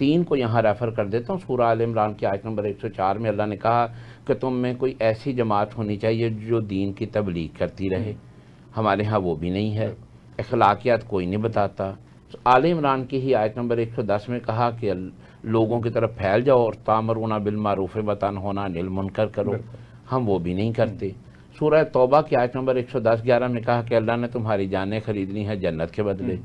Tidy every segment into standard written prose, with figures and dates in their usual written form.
3 کو یہاں ریفر کر دیتا ہوں. سورہ آل عمران کی آیت نمبر 104 میں اللہ نے کہا کہ تم میں کوئی ایسی جماعت ہونی چاہیے جو دین کی تبلیغ کرتی رہے. ہمارے ہاں وہ بھی نہیں ہے. اخلاقیات کوئی نہیں بتاتا. آل عمران کی ہی آیت نمبر 110 میں کہا کہ لوگوں کی طرف پھیل جاؤ اور تامرون بالمعروف وتنہون عن المنکر کرو. ہم وہ بھی نہیں کرتے. سورہ توبہ کی آیت نمبر 110-11 میں کہا کہ اللہ نے تمہاری جانیں خریدنی ہے جنت کے بدلے.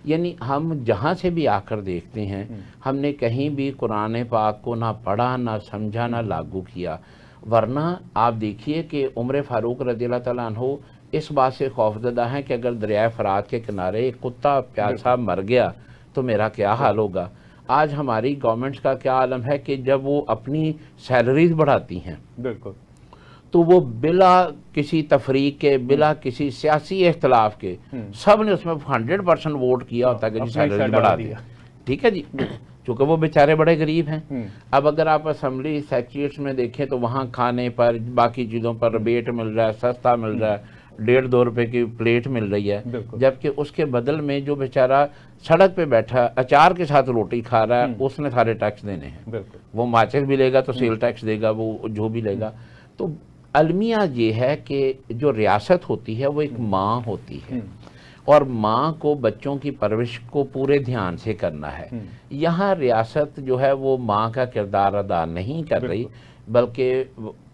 یعنی ہم جہاں سے بھی آ کر دیکھتے ہیں ہم نے کہیں بھی قرآن پاک کو نہ پڑھا نہ سمجھا نہ لاگو کیا. ورنہ آپ دیکھیے کہ عمر فاروق رضی اللہ تعالیٰ عنہ اس بات سے خوفزدہ ہیں کہ اگر دریائے فرات کے کنارے ایک کتا پیاسا مر گیا تو میرا کیا حال ہوگا. آج ہماری گورنمنٹس کا کیا عالم ہے کہ جب وہ اپنی سیلریز بڑھاتی ہیں بالکل تو وہ بلا کسی تفریق کے بلا کسی سیاسی اختلاف کے سب نے اس میں 100% ووٹ کیا ہوتا ہے کہ جی سیلری بڑھا دیا. ٹھیک ہے جی، چونکہ وہ بیچارے بڑے غریب ہیں. اب اگر آپ اسمبلی سیکریٹریٹس میں دیکھیں تو وہاں کھانے پر باقی چیزوں پر ریبیٹ مل رہا ہے، سستا مل رہا ہے، 1.5-2 روپے کی پلیٹ مل رہی ہے. جبکہ اس کے بدل میں جو بیچارہ سڑک پہ بیٹھا اچار کے ساتھ روٹی کھا رہا ہے اس نے سارے ٹیکس دینے ہیں. وہ ماچس بھی لے گا تو سیل ٹیکس دے گا، وہ جو بھی لے گا. تو المیہ یہ ہے کہ جو ریاست ہوتی ہے وہ ایک ماں ہوتی ہے اور ماں کو بچوں کی پرورش کو پورے دھیان سے کرنا ہے. یہاں ریاست جو ہے وہ ماں کا کردار ادا نہیں کر رہی، بلکہ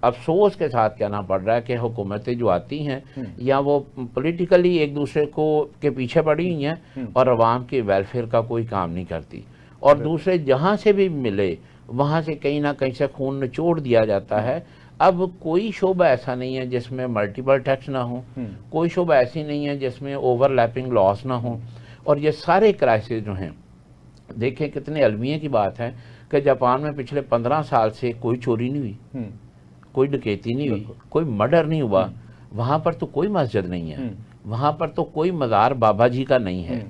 افسوس کے ساتھ کہنا پڑ رہا ہے کہ حکومتیں جو آتی ہیں یا وہ پولیٹیکلی ایک دوسرے کو کے پیچھے پڑی ہوئی ہیں اور عوام کے ویلفیئر کا کوئی کام نہیں کرتی. اور دوسرے جہاں سے بھی ملے وہاں سے کہیں نہ کہیں سے خون نچوڑ دیا جاتا ہے. اب کوئی شعبہ ایسا نہیں ہے جس میں ملٹیپل ٹیکس نہ ہوں، کوئی شعبہ ایسی نہیں ہے جس میں اوور لیپنگ لاس نہ ہوں. اور یہ سارے کرائسس جو ہیں دیکھیں کتنے المیہ کی بات ہے کہ جاپان میں پچھلے 15 سال سے کوئی چوری نہیں ہوئی، کوئی ڈکیتی نہیں ہوئی، کوئی مرڈر نہیں ہوا. وہاں پر تو کوئی مسجد نہیں ہے، وہاں پر تو کوئی مزار بابا جی کا نہیں ہے،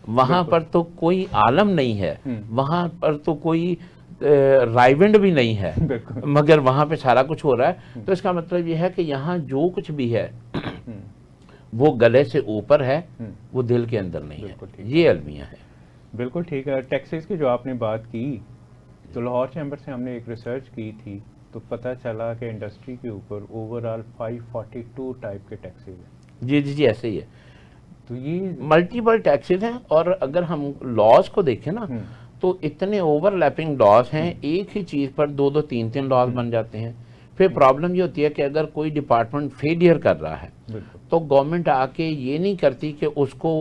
وہاں پر تو کوئی عالم نہیں ہے، وہاں پر تو کوئی رائیونڈ بھی نہیں ہے، مگر وہاں پہ سارا کچھ ہو رہا ہے. تو اس کا مطلب یہ ہے کہ یہاں جو کچھ بھی ہے وہ گلے سے اوپر ہے، وہ دل کے اندر نہیں ہے. یہ المیہ ہے. بالکل ٹھیک ہے. ٹیکسز کی جو آپ نے بات کی تو لاہور چیمبر سے ہم نے ایک ریسرچ کی تھی تو پتہ چلا کہ انڈسٹری کے اوپر اوورآل 542 ٹائپ کے ٹیکسز ہیں. جی ایسے ہی ہے. تو یہ ملٹیپل ٹیکسز ہیں. اور اگر ہم لاز کو دیکھیں نا تو اتنے اوور لیپنگ لاز ہیں، ایک ہی چیز پر 2-2 3-3 لاز بن جاتے ہیں. پھر پرابلم یہ ہوتی ہے کہ اگر کوئی ڈپارٹمنٹ فیلئر کر رہا ہے تو گورنمنٹ آ کے یہ نہیں کرتی کہ اس کو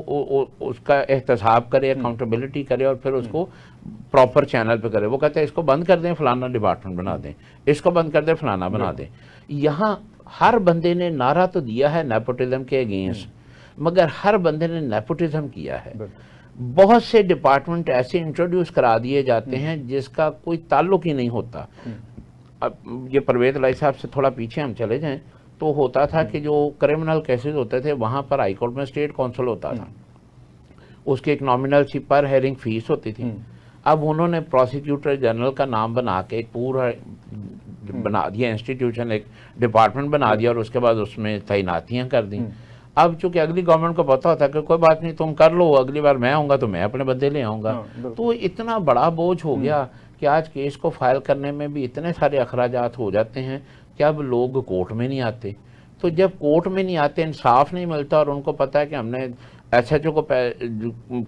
اس کا احتساب کرے، اکاؤنٹیبلٹی کرے اور پھر اس کو پراپر چینل پہ کرے. وہ کہتے ہیں اس کو بند کر دیں فلانا ڈپارٹمنٹ بنا دیں، اس کو بند کر دیں فلانا بنا دیں. یہاں ہر بندے نے نعرہ تو دیا ہے نیپوٹزم کے اگینسٹ، مگر ہر بندے نے نیپوٹزم کیا ہے. بہت سے ڈپارٹمنٹ ایسے انٹروڈیوس کرا دیے جاتے ہیں جس کا کوئی تعلق ہی نہیں ہوتا. اب یہ پرویز علائی صاحب سے تھوڑا پیچھے ہم چلے جائیں تو ہوتا تھا کہ جو کرمنل کیسز ہوتے تھے وہاں پر ہائی کورٹ میں اسٹیٹ کونسل ہوتا تھا، اس کی ایک نامنل سی پر ہیرنگ فیس ہوتی تھی. اب انہوں نے پروسیکیوٹر جنرل کا نام بنا کے ایک پورا بنا دیا انسٹیٹیوشن، ایک ڈپارٹمنٹ بنا دیا اور اس کے بعد اس میں تعیناتیاں کر دیں. اب چونکہ اگلی گورنمنٹ کو پتا ہوتا ہے کہ کوئی بات نہیں تم کر لو، اگلی بار میں آؤں گا تو میں اپنے بندے لے آؤں گا. تو اتنا بڑا بوجھ ہو گیا کہ آج کیس کو فائل کرنے میں بھی اتنے سارے اخراجات ہو جاتے ہیں کہ اب لوگ کورٹ میں نہیں آتے. تو جب کورٹ میں نہیں آتے انصاف نہیں ملتا اور ان کو پتا ہے کہ ہم نے ایس ایچ او کو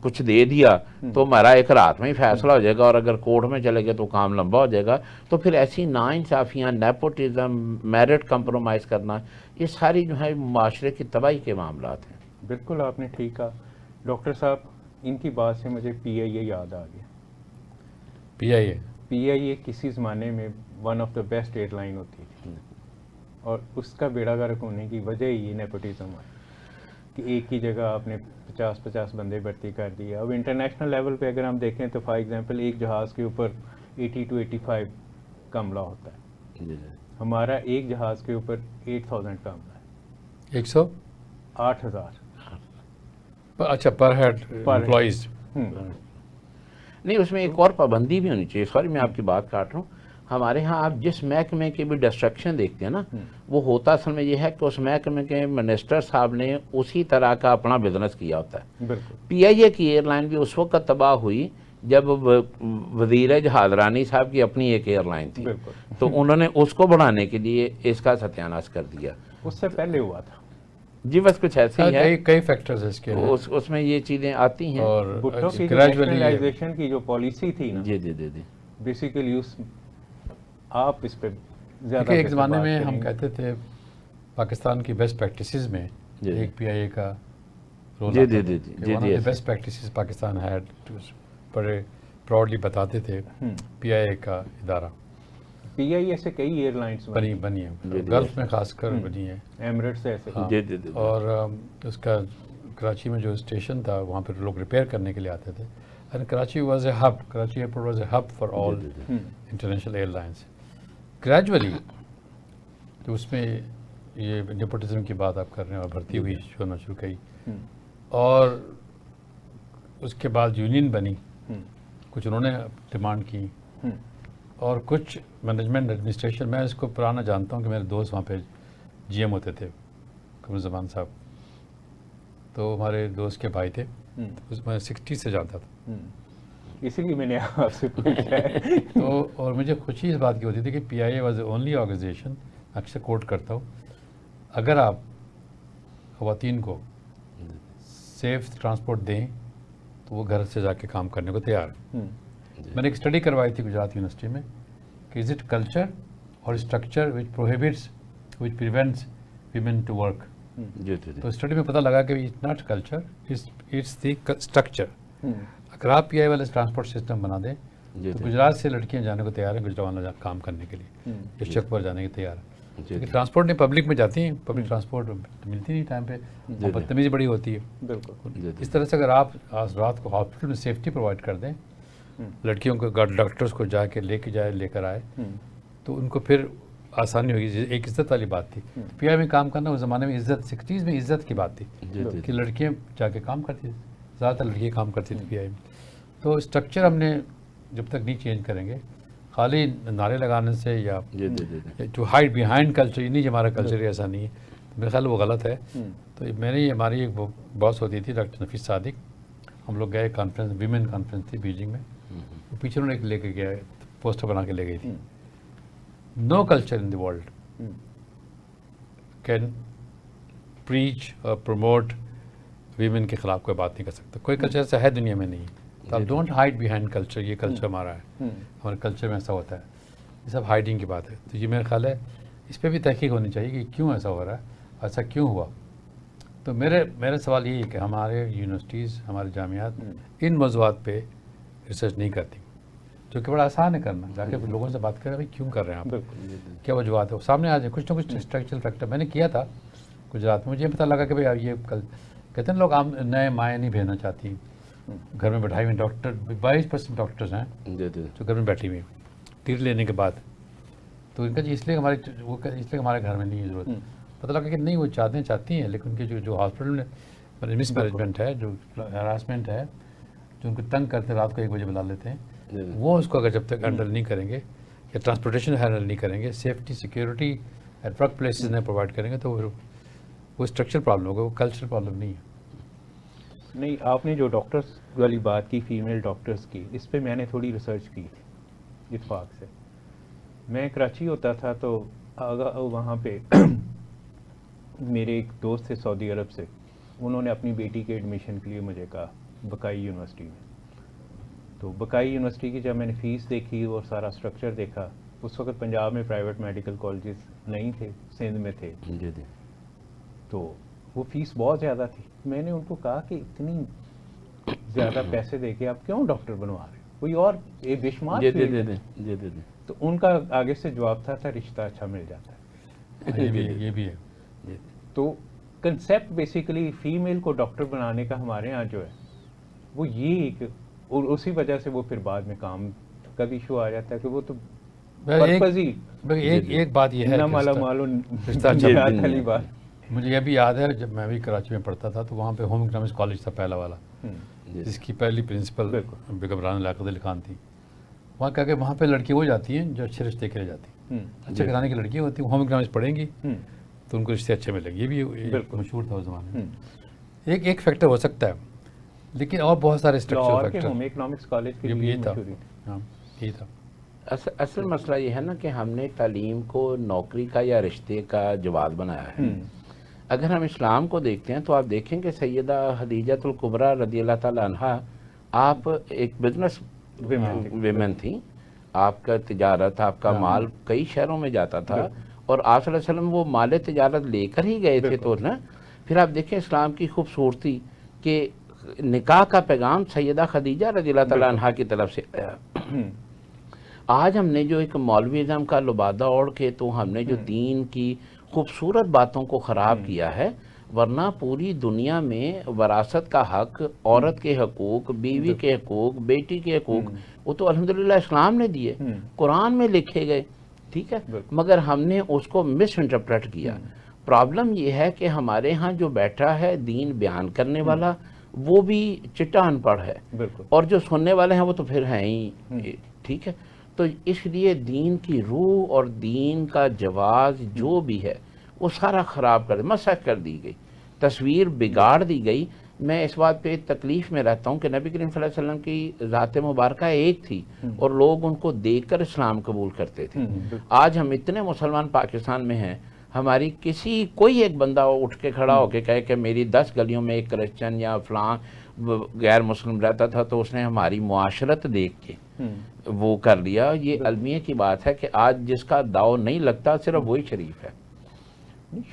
کچھ دے دیا تو ہمارا ایک رات میں ہی فیصلہ ہو جائے گا اور اگر کورٹ میں چلے گئے تو کام لمبا ہو جائے گا. تو پھر ایسی ناانصافیاں، نیپوٹزم، میرٹ کمپرومائز کرنا، یہ ساری جو ہے معاشرے کی تباہی کے معاملات ہیں. بالکل آپ نے ٹھیک کہا. ڈاکٹر صاحب ان کی بات سے مجھے پی آئی اے یاد آ گیا. پی آئی اے کسی زمانے میں one of the best airline لائن ہوتی تھی اور اس کا بیڑا غرق ہونے کی وجہ یہ نیپوٹزم ہے کہ ایک ہی جگہ آپ نے 50 بندے بھرتی کر دیے. اب انٹرنیشنل لیول پہ اگر ہم دیکھیں تو فار ایگزامپل ایک جہاز کے اوپر 80 to 85 کا عملہ ہوتا ہے. ہمارا ایک جہاز کے اوپر 8000 کا عملہ ہے. 8,000. اچھا پر ہیڈ امپلائیز. نہیں اس میں ایک اور پابندی بھی ہونی چاہیے. سوری میں آپ کی بات کاٹ رہا ہوں. ہمارے ہاں آپ جس محکمے کی بھی ڈسٹرکشن دیکھتے ہیں نا وہ ہوتا اصل میں یہ ہے کہ اس محکمے کے منسٹر صاحب نے اسی طرح کا اپنا بزنس کیا ہوتا ہے. پی آئی اے کی ایئر لائن بھی اس وقت تباہ ہوئی جب وزیر جہاز رانی صاحب کی اپنی ایک ایئر لائن تھی بالکل. تو انہوں نے اس کو بڑھانے کے لیے اس کا ستیاناش کر دیا. اس سے پہلے ہوا تھا. جی بس کچھ ایسے ہی ہے, کئی فیکٹرز اس کے اس میں یہ چیزیں آتی ہیں. اور بھٹو کی جو گریجولی نیشنلائزیشن کی جو پالیسی تھی نا, جی جی جی جی بیسیکلی آپ اس پہ زیادہ ایک زمانے میں ہم کہتے تھے پاکستان کی بیسٹ پریکٹسز میں جی ایک پی آئی اے کا رول جی جی جی جی جی بیسٹ پریکٹسز پاکستان ہیڈ بڑے پراؤڈلی بتاتے تھے پی آئی اے کا ادارہ. پی آئی اے سے کئی ایئر لائنس بنی ہے گلف میں خاص کر بنی ہے, ایمریٹس سے ایسے. جی جی جی اور اس کا کراچی میں جو اسٹیشن تھا وہاں پہ لوگ ریپیئر کرنے کے لیے آتے تھے. And Karachi was a hub, Karachi airport was a hub for all international air lines. Gradually تو اس میں یہ نیپوٹزم کی بات آپ کر رہے ہیں اور بھرتی ہوئی ہونا شروع کی, اور اس کے بعد یونین بنی, کچھ انہوں نے ڈیمانڈ کی اور کچھ مینجمنٹ ایڈمنسٹریشن. میں اس کو پرانا جانتا ہوں کہ میرے دوست وہاں پہ جی ایم ہوتے تھے, قمر زمان صاحب, تو ہمارے دوست کے بھائی تھے, اس میں 60 سے جانتا تھا. اسی لیے میں نے آپ سے پوچھا ہے. تو اور مجھے خوشی اس بات کی ہوتی تھی کہ پی آئی اے واز اے اونلی آرگنائزیشن, اکثر کوٹ کرتا ہوں, اگر آپ خواتین کو سیف ٹرانسپورٹ دیں تو وہ گھر سے جا کے کام کرنے کو تیار ہے. میں نے ایک اسٹڈی کروائی تھی گجرات یونیورسٹی میں کہ از اٹ کلچر اور structure which prohibits which prevents women to work. تو اسٹڈی میں پتہ لگا کہ it's not culture, it's the structure. اگر آپ پی آئی والے ٹرانسپورٹ سسٹم بنا دیں تو گجرات سے لڑکیاں جانے کو تیار ہیں گجرات والا کام کرنے کے لیے, ڈسٹرکٹ پر جانے کے تیار ہیں. کیونکہ ٹرانسپورٹ نہیں, پبلک میں جاتی ہیں, پبلک ٹرانسپورٹ ملتی نہیں ٹائم پہ, بدتمیزی بڑی ہوتی ہے. بالکل. اس طرح سے اگر آپ رات کو ہاسپٹل میں سیفٹی پرووائڈ کر دیں, لڑکیوں کو ڈاکٹرز کو جا کے لے کر آئے, تو ان کو پھر آسانی ہوگی. ایک عزت والی بات تھی پی آئی میں کام کرنا, اس زمانے میں عزت, 60s میں عزت کی بات تھی کہ لڑکیاں جا کے کام کرتی تھیں, زیادہ تر لڑکیاں کام کرتی تھیں پی آئی میں. تو اسٹرکچر ہم نے جب تک نہیں چینج کریں گے, خالی نعرے لگانے سے یا ٹو ہائڈ بیہائنڈ کلچر, یہ نہیں ہمارا کلچر ایسا نہیں ہے, میرے خیال وہ غلط ہے. تو میں نے ہماری ایک باس ہوتی تھی ڈاکٹر نفیس صادق, ہم لوگ گئے کانفرنس, ویمن کانفرنس تھی بیجنگ میں, پیچھے انہوں نے ایک لے کے گیا, پوسٹر بنا کے لے گئی تھی, no culture in the world can preach اور پروموٹ ویمن کے خلاف کوئی بات نہیں کر سکتا. کوئی کلچر ایسا ہے دنیا میں نہیں. تو آپ ڈونٹ ہائڈ بیہائنڈ کلچر, یہ کلچر ہمارا ہے, ہمارے کلچر میں ایسا ہوتا ہے, یہ سب ہائڈنگ کی بات ہے. تو یہ میرا خیال ہے اس پہ بھی تحقیق ہونی چاہیے کہ کیوں ایسا ہو رہا ہے, ایسا کیوں ہوا. تو میرا سوال یہی ہے کہ ہمارے یونیورسٹیز, ہمارے جامعات ان موضوعات پہ ریسرچ نہیں کرتی, جو کہ بڑا آسان ہے کرنا. جا کے لوگوں سے بات کریں بھائی کیوں کر رہے ہیں آپ, کیا وجوہات ہے, سامنے آ جائیں. کچھ نہ کچھ اسٹرکچرل فیکٹر میں نے کیا تھا گجرات میں, مجھے پتہ لگا کہ بھائی یہ کہتے ہیں لوگ عام نئے مائیں نہیں بھیجنا چاہتی, گھر میں بیٹھائی ہوئی ڈاکٹر 22% ڈاکٹرز ہیں جو گھر میں بیٹھی ہوئی ہیں ٹیٹ لینے کے بعد. تو ان کا جی اس لیے ہمارے گھر میں نہیں ہے ضرورت. پتہ لگا کہ نہیں, وہ چاہتی ہیں, لیکن ان کے جو ہاسپٹل میں مس مینجمنٹ ہے, جو ہراسمنٹ ہے, جو ان کو تنگ کرتے رات کو 1 بجے بلا لیتے ہیں, وہ اس کو اگر جب تک ہینڈل نہیں کریں گے یا ٹرانسپورٹیشن ہینڈل نہیں کریں گے, safety security at work places نہیں پرووائڈ کریں گے, تو وہ اسٹرکچر پرابلم ہوگا, وہ کلچرل پرابلم نہیں ہے. نہیں, آپ نے جو ڈاکٹرس والی بات کی, فیمیل ڈاکٹرس کی, اس پہ میں نے تھوڑی ریسرچ کی تھی اتفاق سے. میں کراچی ہوتا تھا تو وہاں پہ میرے ایک دوست تھے سعودی عرب سے, انہوں نے اپنی بیٹی کے ایڈمیشن کے لیے مجھے کہا بکائی یونیورسٹی میں. تو بکائی یونیورسٹی کی جب میں نے فیس دیکھی اور سارا اسٹرکچر دیکھا, اس وقت پنجاب میں پرائیویٹ میڈیکل کالجز نہیں تھے, سندھ میں تھے, تو وہ فیس بہت زیادہ تھی. میں نے ان کو کہا کہ اتنی زیادہ پیسے دے کے آپ کیوں ڈاکٹر بنوا رہے ہیں, کوئی اور بے شمار. تو ان کا آگے سے جواب تھا رشتہ اچھا مل جاتا ہے. یہ بھی ہے. تو کنسیپٹ بیسیکلی فیمیل کو ڈاکٹر بنانے کا ہمارے ہاں جو ہے وہ یہ, اور اسی وجہ سے وہ پھر بعد میں کام کا بھی ایشو آ جاتا ہے کہ وہ تو ایک بات یہ ہے نہ مالا مالو بات. مجھے یہ بھی یاد ہے جب میں بھی کراچی میں پڑھتا تھا تو وہاں پہ ہوم اکنامکس کالج تھا پہلا والا, جس کی پہلی پرنسپل بیگم رانا لیاقت علی خان تھی. وہاں کہا کہ وہاں پہ لڑکی وہ جاتی ہیں جو اچھے رشتے کے لیے جاتی ہیں, اچھے گھرانے کی لڑکیاں ہوتی ہیں, ہوم اکنامکس پڑھیں گی تو ان کو رشتے اچھے ملیں گے. یہ بھی مشہور تھا اس زمانے میں. ایک فیکٹر ہو سکتا ہے لیکن اور بہت سارے لاہور اسٹرکچر کے فیکٹر ہوم اکنامکس کالج کے یہ لیے تھا، مشہور تھی. ہاں یہی تھا. اصل مسئلہ یہ ہے نا کہ ہم نے تعلیم کو نوکری کا یا رشتے کا جواز بنایا ہے. اگر ہم اسلام کو دیکھتے ہیں تو آپ دیکھیں کہ سیدہ خدیجۃ الکبریٰ رضی اللہ تعالی عنہا آپ ایک بزنس ویمن تھیں. آپ کا تجارت، آپ کا مال کئی شہروں میں جاتا تھا اور آپ صلی اللہ علیہ وسلم وہ مال تجارت لے کر ہی گئے تھے. تو نا پھر آپ دیکھیں اسلام کی خوبصورتی کہ نکاح کا پیغام سیدہ خدیجہ رضی اللہ تعالی عنہا کی طرف سے آیا. آج ہم نے جو ایک مولویزم کا لبادہ اوڑھ کے تو ہم نے جو دین کی خوبصورت باتوں کو خراب کیا ہے، ورنہ پوری دنیا میں وراثت کا حق، عورت کے حقوق، بیوی کے حقوق، بیٹی کے حقوق وہ تو الحمدللہ اسلام نے دیے، قرآن میں لکھے گئے، ٹھیک ہے، مگر ہم نے اس کو مس انٹرپریٹ کیا. پرابلم یہ ہے کہ ہمارے ہاں جو بیٹھا ہے دین بیان کرنے والا وہ بھی چٹا ان پڑھ ہے، اور جو سننے والے ہیں وہ تو پھر ہیں ہی، ٹھیک ہے. تو اس لیے دین کی روح اور دین کا جواز جو بھی ہے وہ سارا خراب مسخ کر دی گئی، تصویر بگاڑ دی گئی. میں اس بات پہ تکلیف میں رہتا ہوں کہ نبی کریم صلی اللہ علیہ وسلم کی ذات مبارکہ ایک تھی اور لوگ ان کو دیکھ کر اسلام قبول کرتے تھے. آج ہم اتنے مسلمان پاکستان میں ہیں، ہماری کوئی ایک بندہ اٹھ کے کھڑا ہو کے کہے کہ میری 10 گلیوں میں ایک کرسچن یا فلاں غیر مسلم رہتا تھا تو اس نے ہماری معاشرت دیکھ کے وہ کر لیا. یہ المیہ کی بات ہے کہ آج جس کا داؤ نہیں لگتا صرف وہی شریف ہے.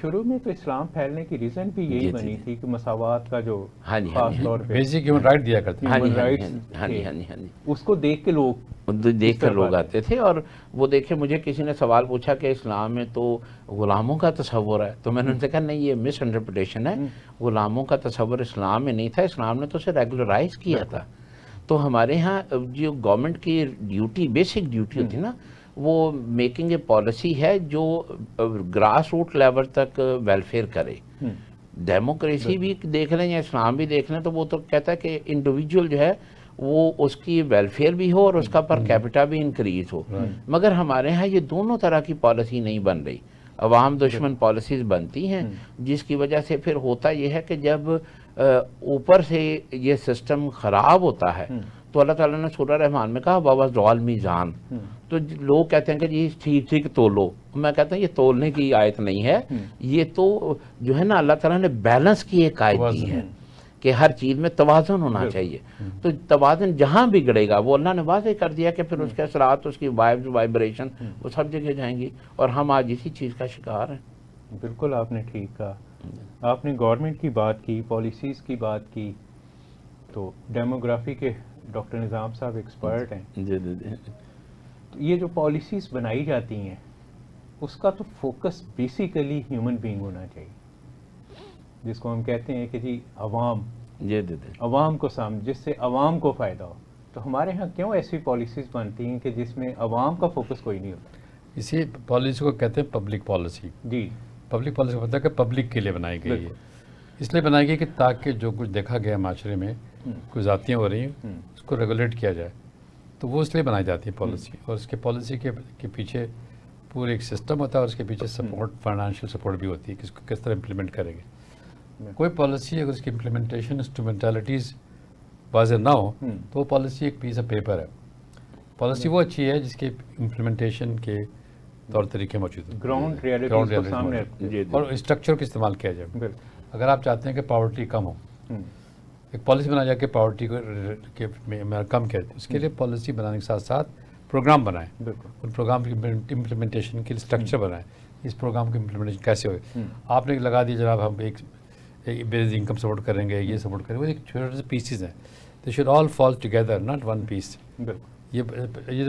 شروع میں تو اسلام پھیلنے کی ریزن بھی یہی بنی تھی کہ مساوات کا جو خاص طور پہ بیسک ہیومن رائٹ دیا کرتے ہیں، اس کو دیکھ کے لوگ آتے تھے. اور وہ دیکھے، مجھے کسی نے سوال پوچھا کہ اسلام میں تو غلاموں کا تصور ہے، تو میں نے ان سے کہا نہیں، یہ مس انٹرپریٹیشن ہے. غلاموں کا تصور اسلام میں نہیں تھا، اسلام نے تو اسے ریگولرائز کیا تھا. تو ہمارے ہاں جو گورنمنٹ کی ڈیوٹی، بیسک ڈیوٹی ہوتی نا، وہ میکنگ اے پالیسی ہے جو گراس روٹ لیول تک ویلفیئر کرے. ڈیموکریسی بھی دیکھ لیں یا اسلام بھی دیکھ لیں تو وہ تو کہتا ہے کہ انڈیویجول جو ہے وہ اس کی ویلفیئر بھی ہو اور اس کا پر کیپٹا بھی انکریز ہو. مگر ہمارے ہاں یہ دونوں طرح کی پالیسی نہیں بن رہی، عوام دشمن پالیسیز بنتی ہیں، جس کی وجہ سے پھر ہوتا یہ ہے کہ جب اوپر سے یہ سسٹم خراب ہوتا ہے تو اللہ تعالیٰ نے سورہ رحمان میں کہا وَوَضَعَ الْمِيزَانَ. تو لوگ کہتے ہیں کہ جی ٹھیک تولو. میں کہتا ہوں یہ تولنے کی آیت نہیں ہے، یہ تو جو ہے نا اللہ تعالیٰ نے بیلنس کی ایک آیت دی ہے کہ ہر چیز میں توازن ہونا چاہیے. تو توازن جہاں بگڑے گا وہ اللہ نے واضح کر دیا کہ پھر اس کے اثرات، اس کی وائبریشن وہ سب جگہ جائیں گی، اور ہم آج اسی چیز کا شکار ہیں. بالکل آپ نے ٹھیک کہا. آپ نے گورنمنٹ کی بات کی، پالیسیز کی بات کی، تو ڈیموگرافی کے ڈاکٹر نظام صاحب ایکسپرٹ ہیں. تو یہ جو پالیسیز بنائی جاتی ہیں اس کا تو فوکس بیسیکلی ہیومن بینگ ہونا چاہیے، جس کو ہم کہتے ہیں کہ جی عوام کو جس سے عوام کو فائدہ ہو. تو ہمارے ہاں کیوں ایسی پالیسیز بنتی ہیں کہ جس میں عوام کا فوکس کوئی نہیں ہوتا؟ اسی پالیسی کو کہتے ہیں پبلک پالیسی. جی، پبلک پالیسی مطلب کہ پبلک کے لیے بنائی گئی ہے. اس لیے بنائی گئی کہ تاکہ جو کچھ دیکھا گیا معاشرے میں کوئی ذاتیاں ہو رہی ہیں اس کو ریگولیٹ کیا جائے. تو وہ اس لیے بنائی جاتی ہے پالیسی، اور اس کے پالیسی کے پیچھے پورے ایک سسٹم ہوتا ہے، اور اس کے پیچھے سپورٹ، فائنانشیل سپورٹ بھی ہوتی ہے کہ اس کو کس طرح امپلیمنٹ کریں گے. کوئی پالیسی اگر اس کی امپلیمنٹیشن انسٹرومنٹیلٹیز واضح نہ ہو تو وہ پالیسی ایک پیس آف پیپر ہے. پالیسی وہ اچھی ہے جس کے امپلیمنٹیشن کے طور طریقے موجود ہیں، گراؤنڈ ریئلٹیز کو سامنے اور اسٹرکچر کا استعمال کیا جائے. اگر آپ چاہتے ہیں کہ پاورٹی کم ہو، ایک پالیسی بنا جائے کہ پاورٹی کو کم کیا جائے، اس کے لیے پالیسی بنانے کے ساتھ ساتھ پروگرام بنائیں. ان پروگرام کی امپلیمنٹیشن کے لیے اسٹرکچر بنائیں. اس پروگرام کی امپلیمنٹیشن کیسے ہوئے؟ آپ نے لگا دیا جناب ہم ایک بیس انکم سپورٹ کریں گے، یہ سپورٹ کریں گے، وہ ایک چھوٹے سے پیسز ہیں. They should all fall together, not one piece. یہ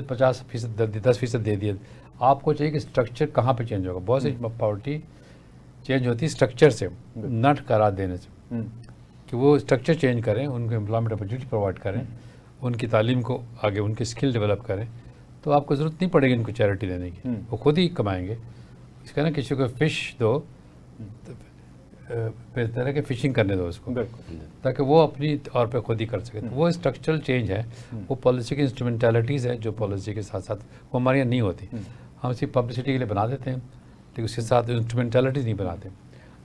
50%، 10% دے دیا. آپ کو چاہیے کہ اسٹرکچر کہاں پہ چینج ہوگا. بہت سی پاورٹی چینج ہوتی ہے اسٹرکچر سے، نٹ قرار دینے سے، کہ وہ اسٹرکچر چینج کریں، ان کو امپلائمنٹ اپرچونیٹی پرووائڈ کریں، ان کی تعلیم کو آگے، ان کی اسکل ڈیولپ کریں، تو آپ کو ضرورت نہیں پڑے گی ان کو چیریٹی دینے کی، وہ خود ہی کمائیں گے. اس کا نا کسی کو فش دو، بہتر ہے کہ فشنگ کرنے دو اس کو، تاکہ وہ اپنی طور پہ خود ہی کر سکے. تو وہ اسٹرکچرل چینج ہے، وہ پالیسی کی انسٹرومنٹیلٹیز ہے جو پالیسی کے ساتھ ساتھ وہ ہمارے یہاں نہیں ہوتی. ہم صرف پبلسٹی کے لیے بنا دیتے ہیں لیکن اس کے ساتھ انسٹرومنٹیلٹیز نہیں بناتے.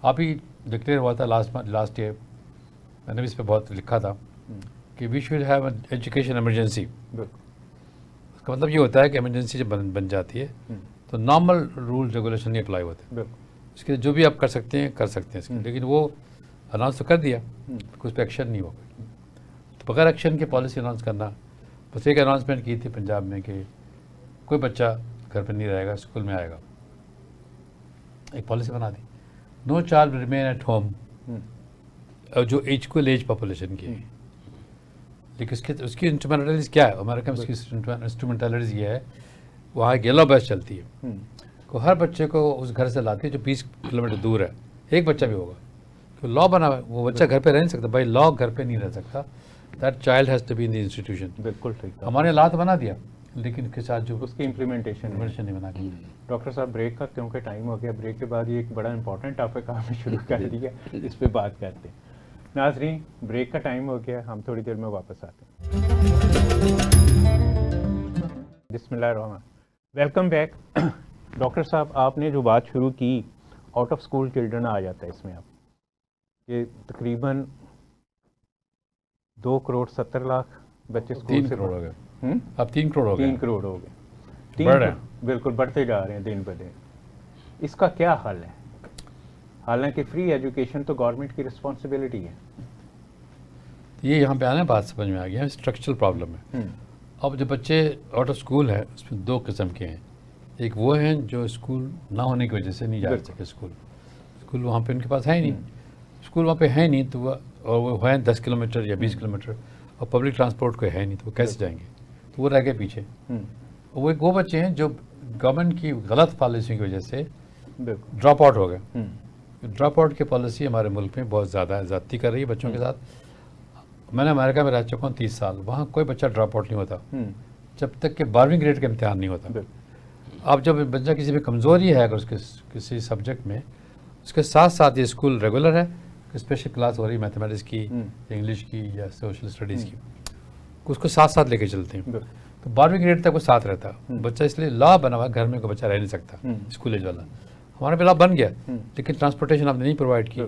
آپ ہی ڈکلیئر ہوا تھا لاسٹ ایئر، میں نے بھی اس پہ بہت لکھا تھا کہ we should have education emergency. بالکل. اس کا مطلب یہ ہوتا ہے کہ ایمرجنسی جب بن جاتی ہے تو نارمل رول ریگولیشن نہیں اپلائی ہوتے. بالکل. اس کے جو بھی آپ کر سکتے ہیں اس کے, لیکن وہ اناؤنس تو کر دیا, اس پہ ایکشن نہیں ہوگا. تو بغیر ایکشن کے پالیسی اناؤنس کرنا, بس ایک اناؤنسمنٹ کی تھی پنجاب میں کہ کوئی بچہ گھر پہ نہیں رہے گا, اسکول میں آئے گا. ایک پالیسی بنا دی, no child remain at home, جو ایکول ایج پاپولیشن کی ہے. لیکن اس کی انسٹرومنٹلٹیز کیا ہے امریکہ میں؟ اس کی انسٹرومنٹلٹیز یہ ہے, وہاں ایک یلو بس چلتی ہے, کو ہر بچے کو اس گھر سے لاتی ہے جو 20 کلومیٹر دور ہے, ایک بچہ بھی ہوگا. تو لا بنا ہوا ہے, وہ بچہ گھر پہ رہ نہیں سکتا, بائی لا گھر پہ نہیں رہ سکتا. That child has to be in the institution. بالکل ٹھیک. ہمارے لا تو بنا دیا, لیکن اس کے ساتھ جو اس کی امپلیمنٹیشن نہیں بنا دی. ڈاکٹر صاحب بریک کا کیونکہ ٹائم ہو گیا, بریک کے بعد یہ ایک بڑا امپورٹنٹ ٹاپک آپ نے شروع کر دیا, اس پہ بات کرتے ہیں. ناظرین بریک کا ٹائم ہو گیا, ہم تھوڑی دیر میں واپس آتے ہیں. بسم اللہ الرحمن. Welcome back. ڈاکٹر صاحب آپ نے جو بات شروع کی, آؤٹ آف اسکول چلڈرن آ جاتا ہے اس میں, آپ یہ تقریباً 2.70 کروڑ بچے اسکول 3 سے کروڑ ہو گئے, اب 3 کروڑ ہو گئے. 3 کروڑ ہو گئے. بڑھ رہے ہیں. بالکل بڑھتے جا رہے ہیں دن بدن. اس کا کیا حل ہے؟ حالانکہ فری ایجوکیشن تو گورنمنٹ کی رسپانسبلٹی ہے. یہ یہاں پہ آنے بات سمجھ میں آ گیا, اسٹرکچرل پرابلم ہے. اب جو بچے آؤٹ آف اسکول ہیں اس میں 2 قسم کے ہیں. ایک وہ ہیں جو اسکول نہ ہونے کی وجہ سے نہیں جا سکے, اسکول وہاں پہ ان کے پاس ہے ہی نہیں, اسکول وہاں پہ ہے نہیں, تو وہ ہیں 10 کلومیٹر یا 20 کلومیٹر, اور پبلک ٹرانسپورٹ کوئی ہے نہیں, تو وہ کیسے جائیں گے؟ تو وہ رہ گئے پیچھے. وہ بچے ہیں جو گورنمنٹ کی غلط پالیسی کی وجہ سے ڈراپ آؤٹ ہو گئے. ڈراپ آؤٹ کی پالیسی ہمارے ملک میں بہت زیادہ ہے, زیادتی کر رہی ہے بچوں کے ساتھ. میں نے امریکہ میں رہ چکا ہوں 30 سال, وہاں کوئی بچہ ڈراپ آؤٹ نہیں ہوتا جب تک کہ 12ویں گریڈ کا امتحان نہیں ہوتا. اب جب بچہ کسی میں کمزوری ہے اگر اس کے کسی سبجیکٹ میں, اس کے ساتھ ساتھ یہ اسکول ریگولر ہے, اسپیشل کلاس ہو رہی ہے میتھمیٹکس کی, انگلش کی یا سوشل اسٹڈیز کی, اس کو ساتھ ساتھ لے کے چلتے ہیں. تو 12ویں گریڈ تک وہ ساتھ رہتا ہے بچہ. اس لیے لا بنا ہوا گھر میں کوئی بچہ رہ نہیں سکتا اسکول ایج والا. ہمارے پہ لا بن گیا, لیکن ٹرانسپورٹیشن آپ نے نہیں پرووائڈ کی.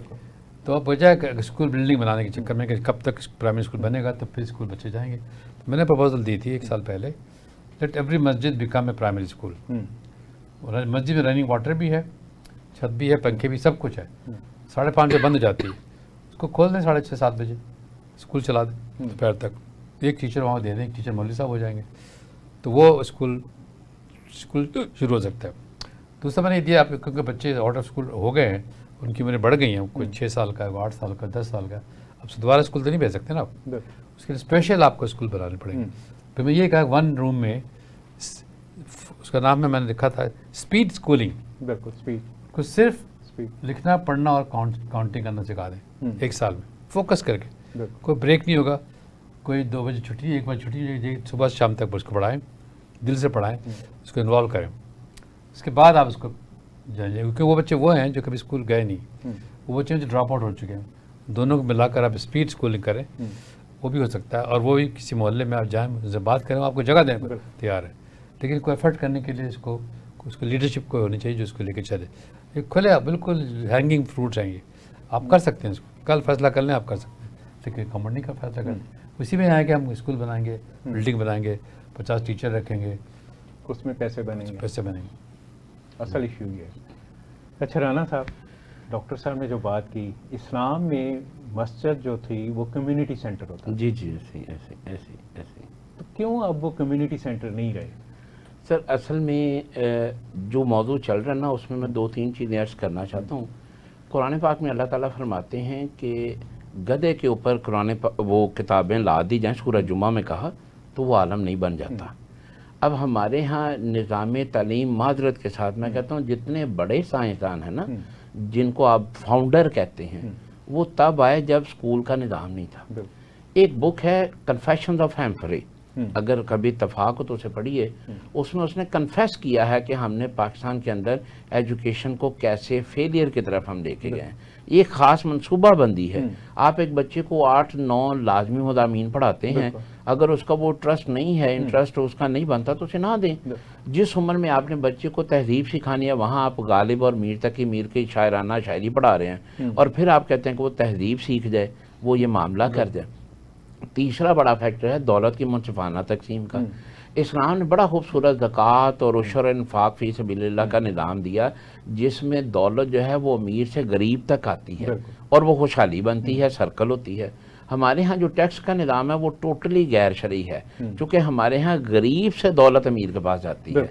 تو اب بجائے اسکول بلڈنگ بنانے کے چکر میں کہ کب تک پرائمری اسکول بنے گا تب پھر اسکول بچے جائیں گے, تو میں نے پروپوزل دی تھی 1 سال پہلے, late every Masjid become a primary school. مسجد میں رننگ واٹر بھی ہے, چھت بھی ہے, پنکھے بھی, سب کچھ ہے. 5:30 بجے بند ہو جاتی ہے, اس کو کھول دیں 6:30-7 بجے, اسکول چلا دیں دوپہر تک. ایک ٹیچر وہاں دے دیں, ایک ٹیچر مولوی صاحب ہو جائیں گے, تو وہ اسکول شروع ہو سکتا ہے. دوسرا میں نے یہ دیا, آپ کیونکہ بچے آؤٹ آف اسکول ہو گئے ہیں, ان کی عمریں بڑھ گئی ہیں, کوئی 6 سال کا ہے, 8 سال کا, 10 سال کا, اب سے دوبارہ اسکول تو نہیں بھیج سکتے نا آپ, اس کے لیے اسپیشل آپ کو اسکول بنانے پڑیں گے. پھر میں یہ کہا 1 روم میں, اس کا نام میں نے لکھا تھا اسپیڈ اسکولنگ. بالکل اسپیڈ, کو صرف لکھنا پڑھنا اور کاؤنٹنگ کرنا سکھا دیں 1 سال میں, فوکس کر کے. کوئی بریک نہیں ہوگا, کوئی 2 بجے چھٹی, 1 بجے چھٹی, صبح سے شام تک اس کو پڑھائیں, دل سے پڑھائیں, اس کو انوالو کریں. اس کے بعد آپ اس کو جائیں, کیونکہ وہ بچے وہ ہیں جو کبھی اسکول گئے نہیں, وہ بچے جو ڈراپ آؤٹ ہو چکے ہیں. دونوں کو ملا کر آپ اسپیڈ اسکولنگ کریں, وہ بھی ہو سکتا ہے. اور وہ بھی کسی محلے میں آپ جائیں, ان سے بات کریں, آپ کو جگہ دیں, تیار ہے. لیکن کوئی ایفرٹ کرنے کے لیے اس کو لیڈرشپ کو ہونی چاہیے جو اس کو لے کے چلے. یہ کھلے بالکل ہینگنگ فروٹس ہیں, یہ آپ کر سکتے ہیں. اس کو کل فیصلہ کر لیں, آپ کر سکتے ہیں, لیکن گورنمنٹ نہیں کا فیصلہ کریں. اسی میں آئے کہ ہم اسکول بنائیں گے, بلڈنگ بنائیں گے, 50 ٹیچر رکھیں گے, اس میں پیسے بنیں گے. گے. اصل ایشو یہ ہے. اچھا رانا صاحب, ڈاکٹر صاحب نے جو بات کی, اسلام میں مسجد جو تھی وہ کمیونٹی سینٹر ہوتا. جی ایسی. تو کیوں اب وہ کمیونٹی سینٹر نہیں رہے؟ سر اصل میں جو موضوع چل رہا ہے نا, اس میں میں 2-3 چیزیں عرض کرنا چاہتا ہوں. قرآن پاک میں اللہ تعالیٰ فرماتے ہیں کہ گدھے کے اوپر وہ کتابیں لا دی جائیں, سورہ جمعہ میں کہا, تو وہ عالم نہیں بن جاتا. اب ہمارے ہاں نظام تعلیم معذرت کے ساتھ میں کہتا ہوں جتنے بڑے سائنسدان ہیں نا, جن کو آپ فاؤنڈر کہتے ہیں, وہ تب آئے جب اسکول کا نظام نہیں تھا. ایک بک ہے کنفیشنز آف ہیمفری, اگر کبھی اتفاق ہو تو اسے پڑھیے. اس میں اس نے کنفیس کیا ہے کہ ہم نے پاکستان کے اندر ایجوکیشن کو کیسے فیلئر کی طرف ہم لے کے گئے ہیں. یہ خاص منصوبہ بندی ہے. آپ ایک بچے کو 8-9 لازمی مضامین پڑھاتے ہیں, اگر اس کا وہ ٹرسٹ نہیں ہے, انٹرسٹ اس کا نہیں بنتا, تو اسے نہ دیں. جس عمر میں آپ نے بچے کو تہذیب سکھانی ہے, وہاں آپ غالب اور میر تقی میر کی شاعرانہ شاعری پڑھا رہے ہیں, اور پھر آپ کہتے ہیں کہ وہ تہذیب سیکھ جائے, وہ یہ معاملہ کر جائے. تیسرا بڑا فیکٹر ہے دولت کی منصفانہ تقسیم کا. اسلام نے بڑا خوبصورت زکوٰۃ اور عشر انفاق فی سبیل اللہ کا نظام دیا، جس میں دولت جو ہے وہ امیر سے غریب تک آتی ہے اور وہ خوشحالی بنتی ہے، سرکل ہوتی ہے. ہمارے ہاں جو ٹیکس کا نظام ہے وہ ٹوٹلی غیر شرعی ہے، چونکہ ہمارے ہاں غریب سے دولت امیر کے پاس جاتی ہے.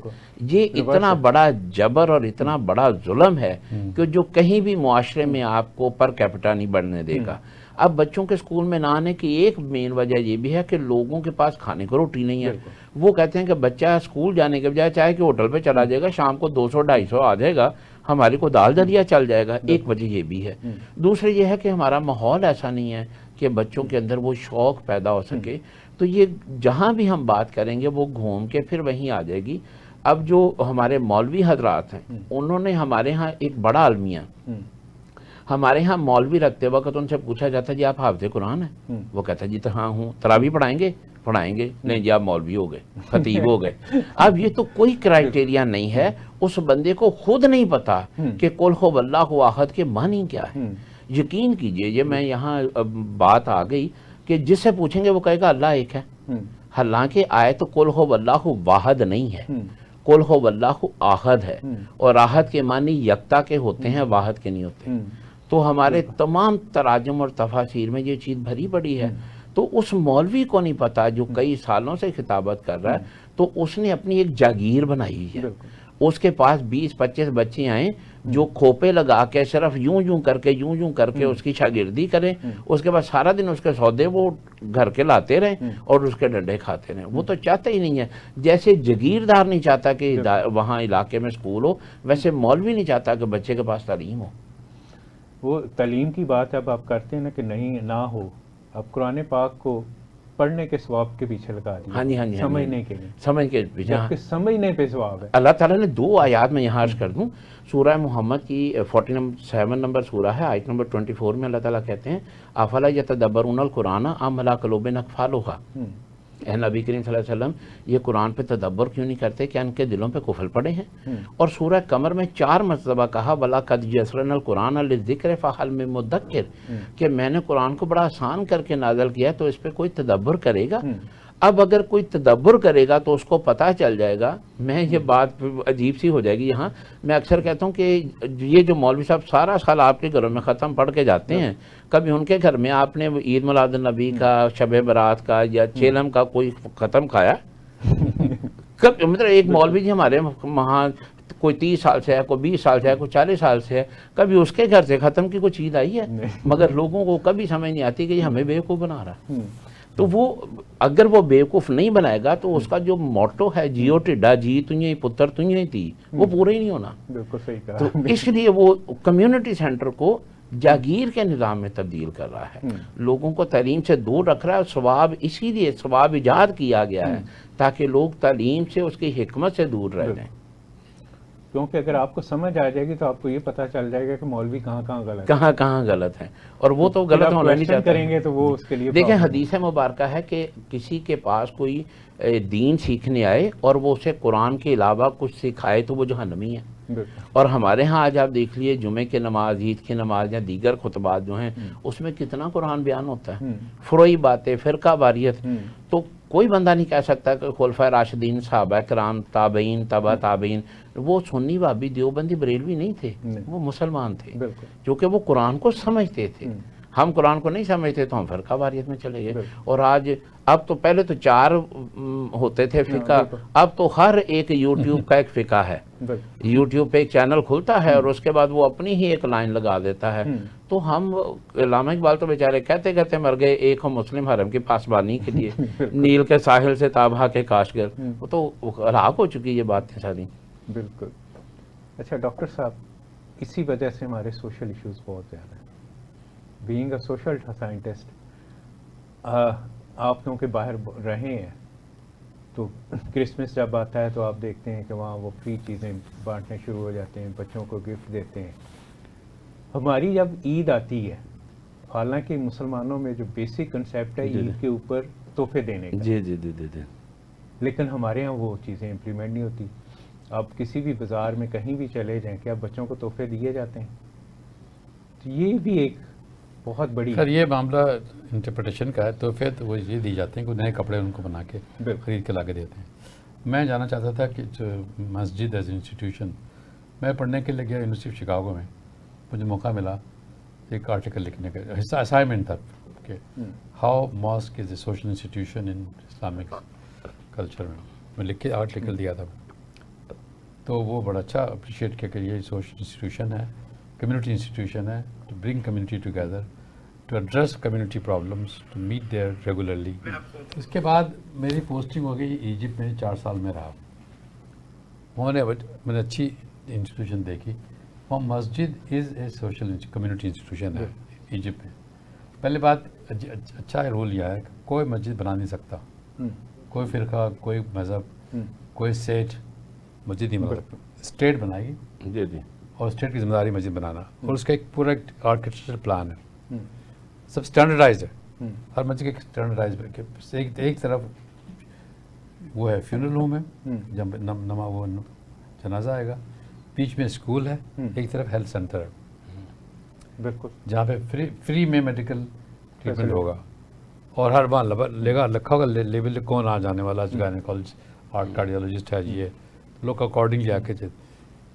یہ اتنا بڑا جبر اور اتنا بڑا ظلم ہے کہ جو کہیں بھی معاشرے میں آپ کو پر کیپٹا نہیں بڑھنے دے گا. اب بچوں کے اسکول میں نہ آنے کی ایک مین وجہ یہ بھی ہے کہ لوگوں کے پاس کھانے کو روٹی نہیں ہے. وہ کہتے ہیں کہ بچہ اسکول جانے کے بجائے چاہے کہ ہوٹل پہ چلا جائے گا، شام کو 200-250 آ جائے گا، ہمارے کو دال دلیا چل جائے گا. ایک وجہ یہ بھی ہے. دوسری یہ ہے کہ ہمارا ماحول ایسا نہیں ہے کہ بچوں کے اندر وہ شوق پیدا ہو سکے. تو یہ جہاں بھی ہم بات کریں گے وہ گھوم کے پھر وہیں آ جائے گی. اب جو ہمارے مولوی حضرات ہیں انہوں نے ہمارے ہاں ایک بڑا المیہ، ہمارے ہاں مولوی رکھتے وقت ان سے پوچھا جاتا ہے جی آپ حافظ قرآن ہیں؟ وہ کہتا ہے جی ہاں ہوں. تراویح پڑھائیں گے؟ نہیں جی آپ مولوی ہو گئے، خطیب ہو گئے. اب یہ تو کوئی کرائٹیریا نہیں ہے. اس بندے کو خود نہیں پتا کہ قل هو اللہ احد کے معنی کیا ہے. یقین کیجئے یہ میں یہاں بات آ گئی کہ جس سے پوچھیں گے وہ کہے گا اللہ ایک ہے، حالانکہ آیت تو قل هو اللہ واحد نہیں ہے، قل هو اللہ احد ہے. اور احد کے معنی یکتا کے ہوتے ہیں، واحد کے نہیں ہوتے. تو ہمارے تمام تراجم اور تفاسیر میں یہ چیز بھری پڑی ہے. تو اس مولوی کو نہیں پتا جو کئی سالوں سے خطابت کر رہا ہے، تو اس نے اپنی ایک جاگیر بنائی ہے. اس کے پاس 20-25 بچے آئیں جو کھوپے لگا کے صرف یوں کر کے اس کی شاگردی کریں. اس کے بعد سارا دن اس کے سودے وہ گھر کے لاتے رہیں اور اس کے ڈنڈے کھاتے رہیں. وہ تو چاہتا ہی نہیں ہے. جیسے جگیردار نہیں چاہتا کہ وہاں علاقے میں سکول ہو، ویسے مولوی نہیں چاہتا کہ بچے کے پاس تعلیم ہو. وہ تعلیم کی بات اب آپ کرتے ہیں نا کہ نہیں نہ ہو، اب قرآن پاک کو پڑھنے کے ثواب کے پیچھے لگا دیا. ہاں جی سمجھنے کے لیے، سمجھ کے پیچھے. جبکہ سمجھنے پہ ثواب ہے. اللہ تعالیٰ نے 2 آیات میں یہاں عرض کر دوں. سورہ محمد کی 47 نمبر سورہ ہے، آیت نمبر 24 میں اللہ تعالیٰ کہتے ہیں افلا یتدبرون القرآن ام علی قلوب اقفالھا. اے نبی کریم صلی اللہ علیہ وسلم یہ قرآن پہ تدبر کیوں نہیں کرتے کہ ان کے دلوں پہ قفل پڑے ہیں. اور سورہ قمر میں 4 مرتبہ کہا وَلَقَدْ يَسَّرْنَا الْقُرْآنَ لِلذِّكْرِ فَهَلْ مِن مُدَّكِّرٍ، کہ میں نے قرآن کو بڑا آسان کر کے نازل کیا تو اس پہ کوئی تدبر کرے گا. اب اگر کوئی تدبر کرے گا تو اس کو پتہ چل جائے گا. میں یہ بات عجیب سی ہو جائے گی یہاں. میں اکثر کہتا ہوں کہ یہ جو مولوی صاحب سارا سال آپ کے گھروں میں ختم پڑھ کے جاتے ہیں، کبھی ان کے گھر میں آپ نے عید میلاد النبی کا، شب برات کا یا چیلم کا کوئی ختم کھایا؟ کب مطلب ایک مولوی جی ہمارے وہاں کوئی 30 سال سے ہے، کوئی 20 سال سے ہے، کوئی 40 سال سے ہے، کبھی اس کے گھر سے ختم کی کوئی چیز آئی ہے؟ مگر لوگوں کو کبھی سمجھ نہیں آتی کہ یہ ہمیں بیوقوف بنا رہا ہے. تو وہ اگر وہ بیوقوف نہیں بنائے گا تو اس کا جو موٹو ہے جیو ٹڈا جی تجھے پتر تجھے تھی، وہ پورا ہی نہیں ہونا. بالکل صحیح کہا. تو اس لیے وہ کمیونٹی سینٹر کو جاگیر کے نظام میں تبدیل کر رہا ہے، لوگوں کو تعلیم سے دور رکھ رہا ہے. ثواب اسی لیے ثواب ایجاد کیا گیا ہے تاکہ لوگ تعلیم سے، اس کی حکمت سے دور رہ جائیں. کیونکہ اگر آپ کو سمجھ آ جائے گی تو آپ کو یہ پتہ چل جائے گا کہ مولوی کہاں غلط ہیں، اور وہ تو غلط ہونا نہیں چاہتے کریں گے تو وہ اس کے لیے. دیکھیں حدیث مبارکہ ہے کہ کسی کے پاس کوئی دین سیکھنے آئے اور وہ اسے قرآن کے علاوہ کچھ سکھائے تو وہ جہنمی ہے. اور ہمارے ہاں آج آپ دیکھ لیے جمعے کی نماز، عید کی نماز یا دیگر خطبات جو ہیں اس میں کتنا قرآن بیان ہوتا ہے، فروعی باتیں، فرقہ واریت. تو کوئی بندہ نہیں کہہ سکتا کہ خلفائے راشدین، صحابہ کرام، تابعین، تبع تابعین وہ سنی وابی دیوبندی بریلوی نہیں تھے، وہ مسلمان تھے کیونکہ وہ قرآن کو سمجھتے تھے. ہم قرآن کو نہیں سمجھتے تو ہم فرقہ واریت میں چلے گئے. اور آج اب تو پہلے تو 4 ہوتے تھے فقہ، اب تو ہر ایک یوٹیوب کا ایک فقہ ہے. یوٹیوب پہ ایک چینل کھلتا ہے اور اس کے بعد وہ اپنی ہی ایک لائن لگا دیتا ہے. تو ہم علامہ اقبال تو بیچارے کہتے مر گئے، ایک ہو مسلم حرم کی پاسبانی کے لیے، نیل کے ساحل سے تابہ کے کاشگر. وہ تو ہلاک ہو چکی یہ باتیں ساری. بالکل. اچھا ڈاکٹر صاحب، اسی وجہ سے ہمارے سوشل ایشوز بہت زیادہ ہیں. بینگ اے سوشل سائنٹسٹ، آپ کیونکہ باہر رہے ہیں تو کرسمس جب آتا ہے تو آپ دیکھتے ہیں کہ وہاں وہ فری چیزیں بانٹنے شروع ہو جاتے ہیں، بچوں کو گفٹ دیتے ہیں. ہماری جب عید آتی ہے، حالانکہ مسلمانوں میں جو بیسک کنسیپٹ ہے عید کے اوپر تحفے دینے کا، جی لیکن ہمارے ہاں وہ چیزیں امپلیمنٹ نہیں ہوتی. آپ کسی بھی بازار میں کہیں بھی چلے جائیں کہ آپ بچوں کو تحفے دیے جاتے ہیں. تو یہ بھی ایک بہت بڑی خیر یہ معاملہ انٹرپریٹیشن کا ہے، تو پھر تو وہ یہ دی جاتے ہیں کہ نئے کپڑے ان کو بنا کے خرید کے لا کے دیتے ہیں۔ میں جانا چاہتا تھا کہ جو مسجد ایز انسٹیٹیوشن، میں پڑھنے کے لیے گیا یونیورسٹی آف شکاگو میں، مجھے موقع ملا ایک آرٹیکل لکھنے کا، حصہ اسائنمنٹ تھا کہ how mosque is a social institution in Islamic culture میں لکھ کے آرٹیکل دیا تھا۔ تو وہ بڑا اچھا اپریشیٹ کیا کہ یہ سوشل انسٹیٹیوشن ہے، کمیونٹی انسٹیٹیوشن ہے، to bring community together, to address community problems, to meet there regularly. اس کے بعد میری پوسٹنگ ہو گئی ایجپٹ میں، 4 سال میں رہا۔ وہاں میں نے اچھی انسٹیٹیوشن دیکھی، وہاں مسجد از اے سوشل کمیونٹی انسٹیٹیوشن ہے ایجپٹ میں۔ پہلی بات اچھا رول یہ ہے کہ کوئی مسجد بنا نہیں سکتا، کوئی فرقہ، کوئی مذہب، کوئی سیٹ مسجد نہیں بنا سکتا، اسٹیٹ بنائے گی جی جی، اور اسٹیٹ کی ذمہ داری مسجد بنانا، اور اس کا ایک پورا آرکیٹیکچر پلان ہے، سب اسٹینڈرڈائزڈ ہے، ہر مسجد کا اسٹینڈرڈائز ایک طرف وہ ہے فیونرل ہوم ہے جب وہ جنازہ آئے گا، بیچ میں اسکول ہے، ایک طرف ہیلتھ سینٹر ہے بالکل جہاں پہ فری میں میڈیکل ٹریٹمنٹ ہوگا، اور ہر وہاں لکھا ہوگا لیبل کون آ جانے والا، گائنیکالوجسٹ، ہارٹ کارڈیولوجسٹ ہے، یہ لوگ اکارڈنگلی آ کے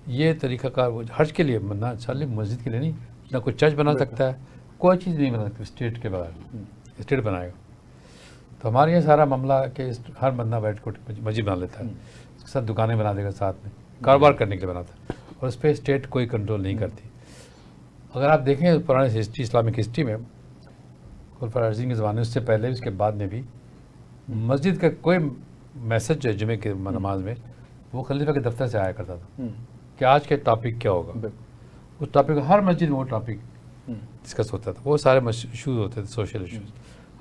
یہ طریقہ کار حج کے لیے نہ چاہیے، مسجد کے لیے نہیں، نہ کوئی چرچ بنا سکتا ہے، کوئی چیز نہیں بنا سکتی اسٹیٹ کے بغیر، اسٹیٹ بنائے گا۔ تو ہمارے یہ سارا معاملہ کہ ہر بندہ بیٹھ کے مسجد بنا لیتا ہے، اس کے ساتھ دکانیں بنا دے گا، ساتھ میں کاروبار کرنے کے لیے بناتا ہے، اور اس پہ اسٹیٹ کوئی کنٹرول نہیں کرتی۔ اگر آپ دیکھیں پرانے ہسٹری، اسلامک ہسٹری میں، خلفاء راشدین کے زمانے، اس سے پہلے اس کے بعد میں بھی مسجد کا کوئی میسج جو ہے جمعے کے نماز میں وہ خلیفہ کے دفتر سے آیا کرتا تھا کہ آج کے ٹاپک کیا ہوگا، اس ٹاپک ہر مسجد میں وہ ٹاپک ڈسکس ہوتا تھا، وہ سارے ایشوز ہوتے تھے، سوشل ایشوز۔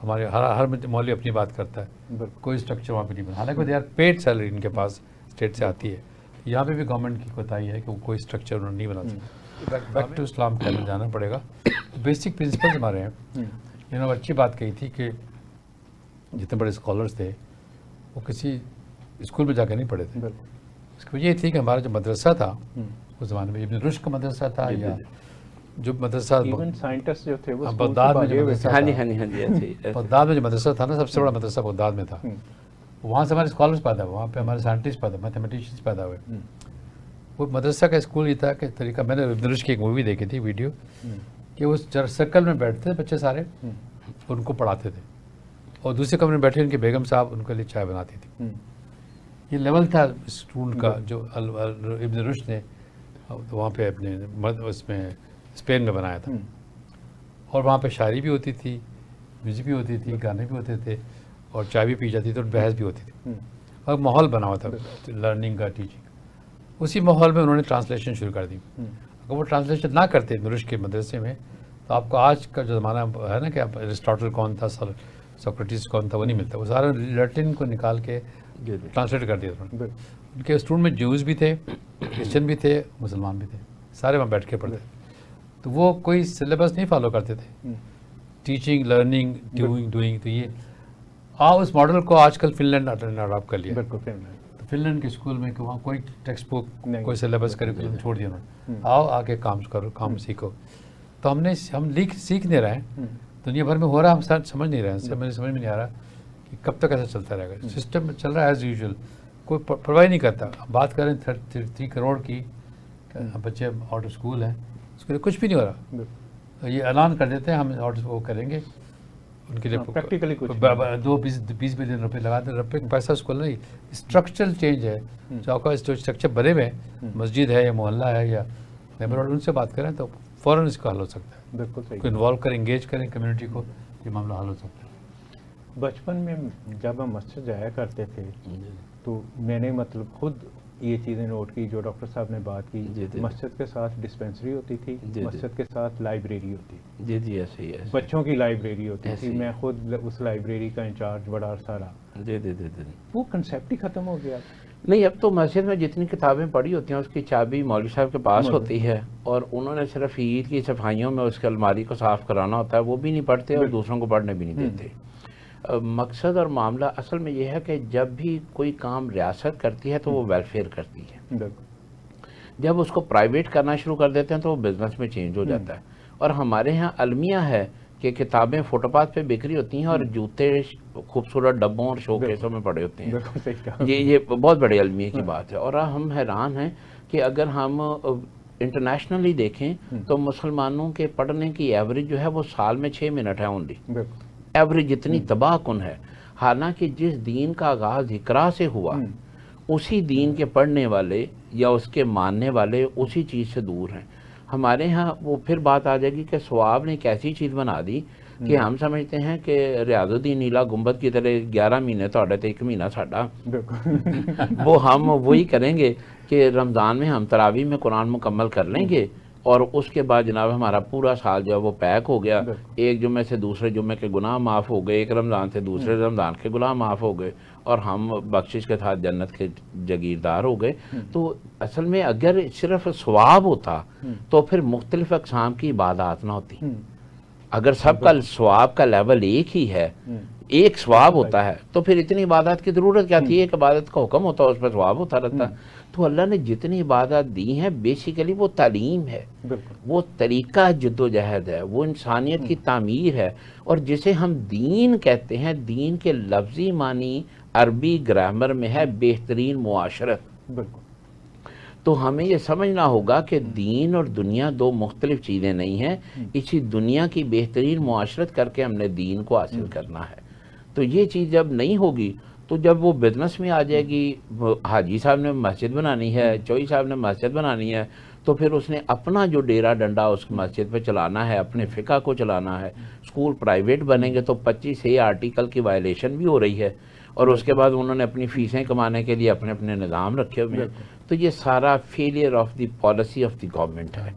ہمارے ہر مولوی اپنی بات کرتا ہے، کوئی اسٹرکچر وہاں پہ نہیں بنا، حالانکہ دے آر پیڈ سیلری ان کے پاس اسٹیٹ سے آتی ہے، یہاں پہ بھی گورنمنٹ کی کوتاہی ہے کہ وہ کوئی اسٹرکچر انہوں نے نہیں بنا سکتا۔ بیک ٹو اسلام کے اندر جانا پڑے گا، بیسک پرنسپلز ہمارے ہیں۔ انہوں نے اچھی بات کہی تھی کہ جتنے بڑے اسکالرس تھے وہ کسی اسکول میں جا کے نہیں پڑھے تھے، اس کی وجہ یہ تھی کہ ہمارا جو مدرسہ تھا اس زمانے میں، ابن رشد کا مدرسہ تھا، یا جو مدرسہ ایون سائنٹسٹ جو تھے وہ بغداد میں جو مدرسہ ہاں جی ہاں جی ہاں جی ایسے ہی، بغداد میں جو مدرسہ تھا نا، سب سے بڑا مدرسہ بغداد میں تھا، وہاں سے ہمارے اسکالرس پیدا ہوئے، وہاں پہ ہمارے سائنٹسٹ پیدا، میتھمیٹیشینس پیدا ہوئے۔ وہ مدرسہ کا اسکول یہ تھا کہ طریقہ، میں نے ابن رشد کی ایک مووی دیکھی تھی، ویڈیو، کہ وہ سرکل میں بیٹھتے تھے بچے سارے، ان کو پڑھاتے تھے، اور دوسرے کمرے میں بیٹھے ان کی بیگم صاحب ان کے لیے چائے بناتی تھی۔ یہ لیول تھا اسٹوڈنٹ کا جو ابن رشد نے وہاں پہ اپنے اس میں اسپین میں بنایا تھا، اور وہاں پہ شاعری بھی ہوتی تھی، میوزک بھی ہوتی تھی، گانے بھی ہوتے تھے، اور چائے بھی پی جاتی تھی، اور بحث بھی ہوتی تھی، اور ماحول بنا ہوا تھا لرننگ کا، ٹیچنگ۔ اسی ماحول میں انہوں نے ٹرانسلیشن شروع کر دی۔ اگر وہ ٹرانسلیشن نہ کرتے ابن رشد کے مدرسے میں تو آپ کو آج کا جو زمانہ ہے نا کہ ایرسٹاٹل کون تھا، سوکریٹس کون تھا، وہ نہیں ملتا۔ وہ سارا لیٹن کو نکال کے ٹرانسلیٹ کر دیا انہوں نے۔ ان کے اسٹوڈنٹ میں جوز بھی تھے، کرسچن بھی تھے، مسلمان بھی تھے، سارے وہاں بیٹھ کے پڑھتے تھے۔ تو وہ کوئی سلیبس نہیں فالو کرتے تھے، ٹیچنگ، لرننگ، ڈوئنگ۔ تو یہ اس ماڈل کو آج کل فن لینڈ اڈاپٹ کر لیا۔ تو فن لینڈ کے اسکول میں کہ وہاں کوئی ٹیکسٹ بک، کوئی سلیبس کریکولم چھوڑ دیا انہوں نے، آؤ آگے کام کرو، کام سیکھو۔ تو ہم سیکھ نہیں رہے ہیں، دنیا بھر میں ہو رہا ہے، ہم سمجھ نہیں رہے ہیں، مجھے سمجھ میں نہیں آ رہا کہ کب تک ایسا چلتا رہے گا۔ سسٹم چل رہا ہے ایز یوزول، کوئی پرواہ نہیں کرتا۔ بات کریں 3 کروڑ کی، بچے آؤٹ آف اسکول ہیں، اس کے لیے کچھ بھی نہیں ہو رہا۔ یہ اعلان کر دیتے ہیں ہم آؤٹ وہ کریں گے، ان کے لیے پریکٹیکلی کچھ 20 بلین روپے لگا دیں، روپے کا پیسہ اس کو نہیں۔ اسٹرکچرل چینج ہے، جو آپ کا اسٹرکچر بنے ہوئے ہیں، مسجد ہے یا محلہ ہے یا نیبرہڈ، ان سے بات کریں تو فوراً اس کا حل ہو سکتا ہے۔ بالکل صحیح، انوالو کریں، انگیج کریں کمیونٹی کو، یہ معاملہ حل ہو سکتا ہے۔ بچپن میں جب ہم مسجد جایا کرتے تھے تو میں نے مطلب خود یہ چیزیں نوٹ کی جو ڈاکٹر صاحب نے بات کی، مسجد کے ساتھ ڈسپینسری ہوتی تھی، مسجد کے ساتھ لائبریری ہوتی تھی، جی جی ایسے ہی ہے، بچوں کی لائبریری ہوتی تھی، میں خود اس لائبریری کا انچارج بڑا عرصہ رہا۔ جی جی جی جی، وہ کنسیپٹ ہی ختم ہو گیا۔ نہیں اب تو مسجد میں جتنی کتابیں پڑھی ہوتی ہیں اس کی چابی مولوی صاحب کے پاس ہوتی ہے، اور انہوں نے صرف عید کی صفائیوں میں اس کے الماری کو صاف کرانا ہوتا ہے، وہ بھی نہیں پڑھتے اور دوسروں کو پڑھنے بھی نہیں دیتے۔ مقصد اور معاملہ اصل میں یہ ہے کہ جب بھی کوئی کام ریاست کرتی ہے تو وہ ویلفیئر کرتی ہے، جب اس کو پرائیویٹ کرنا شروع کر دیتے ہیں تو وہ بزنس میں چینج ہو جاتا ہے۔ اور ہمارے ہاں المیہ ہے کہ کتابیں فٹ پاتھ پہ بکری ہوتی ہیں اور جوتے خوبصورت ڈبوں اور شو کیسوں میں پڑے ہوتے ہیں. بالکل صحیح کہا. یہ بہت بڑے المیہ کی بات ہے. اور ہم حیران ہیں کہ اگر ہم انٹرنیشنلی دیکھیں تو مسلمانوں کے پڑھنے کی ایوریج جو ہے وہ سال میں 6 منٹ ہے اونلی. ایوریج اتنی تباہ کن ہے. حالانکہ جس دین کا آغاز اقرا سے ہوا اسی دین کے پڑھنے والے یا اس کے ماننے والے اسی چیز سے دور ہیں. ہمارے ہاں وہ پھر بات آ جائے گی کہ ثواب نے ایک ایسی چیز بنا دی کہ ہم سمجھتے ہیں کہ ریاض الدین نیلا گنبد کی طرح 11 مہینے تو 1 مہینہ ساڈا وہ ہم وہی کریں گے کہ رمضان میں ہم تراویح میں قرآن مکمل کر لیں گے اور اس کے بعد جناب ہمارا پورا سال جو ہے وہ پیک ہو گیا. ایک جمعے سے دوسرے جمعے کے گناہ معاف ہو گئے, ایک رمضان سے دوسرے رمضان کے گناہ معاف ہو گئے اور ہم بخشش کے ساتھ جنت کے جگیردار ہو گئے. تو اصل میں اگر صرف ثواب ہوتا تو پھر مختلف اقسام کی عبادات نہ ہوتی. اگر سب کا ثواب کا لیول ایک ہی ہے, ایک ثواب ہوتا ہے, تو پھر اتنی عبادات کی ضرورت کیا تھی؟ ایک عبادت کا حکم ہوتا ہے, اس پر ثواب ہوتا رہتا. تو اللہ نے جتنی عبادات دی ہیں بیسیکلی وہ تعلیم ہے, وہ طریقہ جد و جہد ہے, وہ انسانیت کی تعمیر ہے. اور جسے ہم دین کہتے ہیں, دین کے لفظی معنی عربی گرامر میں ہے بہترین معاشرت. تو ہمیں یہ سمجھنا ہوگا کہ دین اور دنیا دو مختلف چیزیں نہیں ہیں. اسی دنیا کی بہترین معاشرت کر کے ہم نے دین کو حاصل کرنا ہے. تو یہ چیز جب نہیں ہوگی تو جب وہ بزنس میں آ جائے گی, حاجی صاحب نے مسجد بنانی ہے, چوئی صاحب نے مسجد بنانی ہے, تو پھر اس نے اپنا جو ڈیرا ڈنڈا اس مسجد پہ چلانا ہے, اپنے فقہ کو چلانا ہے. اسکول پرائیویٹ بنیں گے تو 25 آرٹیکل کی وائلیشن بھی ہو رہی ہے, اور اس کے بعد انہوں نے اپنی فیسیں کمانے کے لیے اپنے اپنے نظام رکھے ہوئے ہیں. تو یہ سارا failure of the policy of the government ہے.